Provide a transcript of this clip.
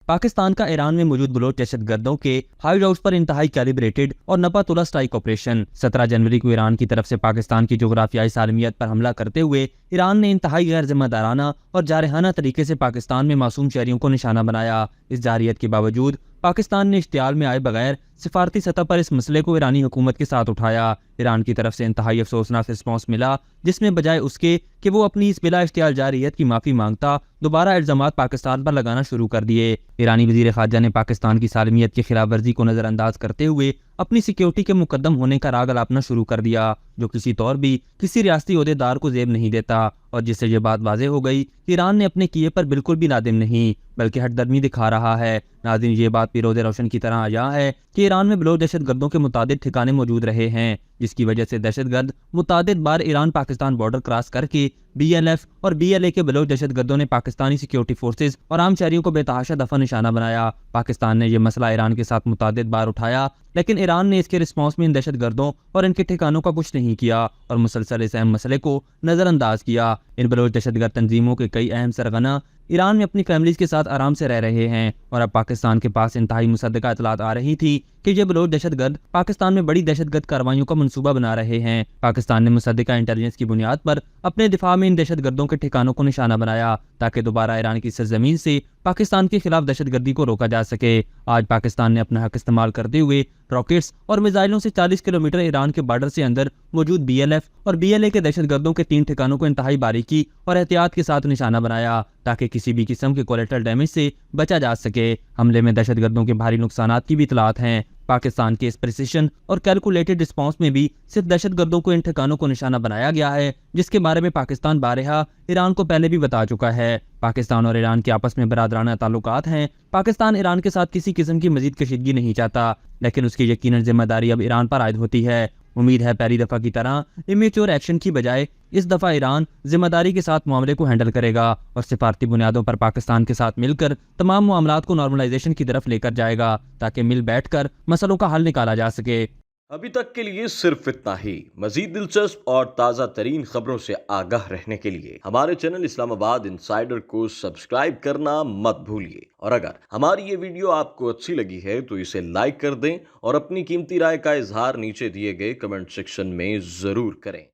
پاکستان کا ایران میں موجود بلوچ دہشت گردوں کے ہائی ہاؤس پر انتہائی کیلیبریٹڈ اور نپا تولا اسٹرائک آپریشن 17 جنوری کو ایران کی طرف سے پاکستان کی جغرافیائی سالمیت پر حملہ کرتے ہوئے ایران نے انتہائی غیر ذمہ دارانہ اور جارحانہ طریقے سے پاکستان میں معصوم شہریوں کو نشانہ بنایا۔ اس جارحیت کے باوجود پاکستان نے اشتعال میں آئے بغیر سفارتی سطح پر اس مسئلے کو ایرانی حکومت کے ساتھ اٹھایا۔ ایران کی طرف سے انتہائی افسوسناک رسپانس ملا، جس میں بجائے اس کے کہ وہ اپنی اس بلا اشتعال جارحیت کی معافی مانگتا، دوبارہ الزامات پاکستان پر لگانا شروع کر دیے۔ ایرانی وزیر خارجہ نے پاکستان کی سالمیت کی خلاف ورزی کو نظر انداز کرتے ہوئے اپنی سیکیورٹی کے مقدم ہونے کا راگ الاپنا شروع کر دیا، جو کسی طور بھی کسی ریاستی عہدیدار کو زیب نہیں دیتا، اور جس سے یہ بات واضح ہو گئی کہ ایران نے اپنے کیے پر بالکل بھی نادم نہیں بلکہ ہٹ درمی دکھا رہا ہے۔ ناظرین، یہ بات پیروز روشن کی طرح آیا ہے کہ ایران میں بلوچ دہشت گردوں کے متعدد ٹھکانے موجود رہے ہیں، جس کی وجہ سے دہشت گرد متعدد بار ایران پاکستان بارڈر کراس کر کے بی ایل ایف اور بی ایل اے کے بلوچ دہشت گردوں نے پاکستانی سیکیورٹی فورسز اور عام شہریوں کو بے تحاشا دفعہ نشانہ بنایا۔ پاکستان نے یہ مسئلہ ایران کے ساتھ متعدد بار اٹھایا، لیکن ایران نے اس کے رسپانس میں ان دہشت گردوں اور ان کے ٹھکانوں کا کچھ نہیں کیا اور مسلسل اس اہم مسئلے کو نظر انداز کیا۔ ان بلوچ دہشت گرد تنظیموں کے کئی اہم سرغنہ ایران میں اپنی فیملیز کے ساتھ آرام سے رہ رہے ہیں، اور اب پاکستان کے پاس انتہائی مصدقہ اطلاعات آ رہی تھی کہ یہ بلوچ دہشت گرد پاکستان میں بڑی دہشت گرد کارروائیوں کا منصوبہ بنا رہے ہیں۔ پاکستان نے مصدقہ انٹیلیجنس کی بنیاد پر اپنے دفاع میں ان دہشت گردوں کے ٹھکانوں کو نشانہ بنایا تاکہ دوبارہ ایران کی سرزمین سے پاکستان کے خلاف دہشت گردی کو روکا جا سکے۔ آج پاکستان نے اپنا حق استعمال کرتے ہوئے راکٹس اور میزائلوں سے 40 کلومیٹر ایران کے بارڈر سے اندر موجود بی ایل ایف اور بی ایل اے کے دہشت گردوں کے 3 ٹھکانوں کو انتہائی باریکی اور احتیاط کے ساتھ نشانہ بنایا تاکہ کسی بھی قسم کے کولیٹرل ڈیمیج سے بچا جا سکے۔ حملے میں دہشت گردوں کے بھاری نقصانات کی بھی اطلاعات ہیں۔ پاکستان کے اس پریسیشن اور کیلکولیٹڈ رسپانس میں بھی صرف دہشت گردوں کو ان ٹھکانوں کو نشانہ بنایا گیا ہے، جس کے بارے میں پاکستان بارہا ایران کو پہلے بھی بتا چکا ہے۔ پاکستان اور ایران کے آپس میں برادرانہ تعلقات ہیں۔ پاکستان ایران کے ساتھ کسی قسم کی مزید کشیدگی نہیں چاہتا، لیکن اس کی یقیناً ذمہ داری اب ایران پر عائد ہوتی ہے۔ امید ہے پہلی دفعہ کی طرح امیچور ایکشن کی بجائے اس دفعہ ایران ذمہ داری کے ساتھ معاملے کو ہینڈل کرے گا اور سفارتی بنیادوں پر پاکستان کے ساتھ مل کر تمام معاملات کو نارملائزیشن کی طرف لے کر جائے گا تاکہ مل بیٹھ کر مسئلوں کا حل نکالا جا سکے۔ ابھی تک کے لیے صرف اتنا ہی۔ مزید دلچسپ اور تازہ ترین خبروں سے آگاہ رہنے کے لیے ہمارے چینل اسلام آباد انسائیڈر کو سبسکرائب کرنا مت بھولیے، اور اگر ہماری یہ ویڈیو آپ کو اچھی لگی ہے تو اسے لائک کر دیں اور اپنی قیمتی رائے کا اظہار نیچے دیے گئے کمنٹ سیکشن میں ضرور کریں۔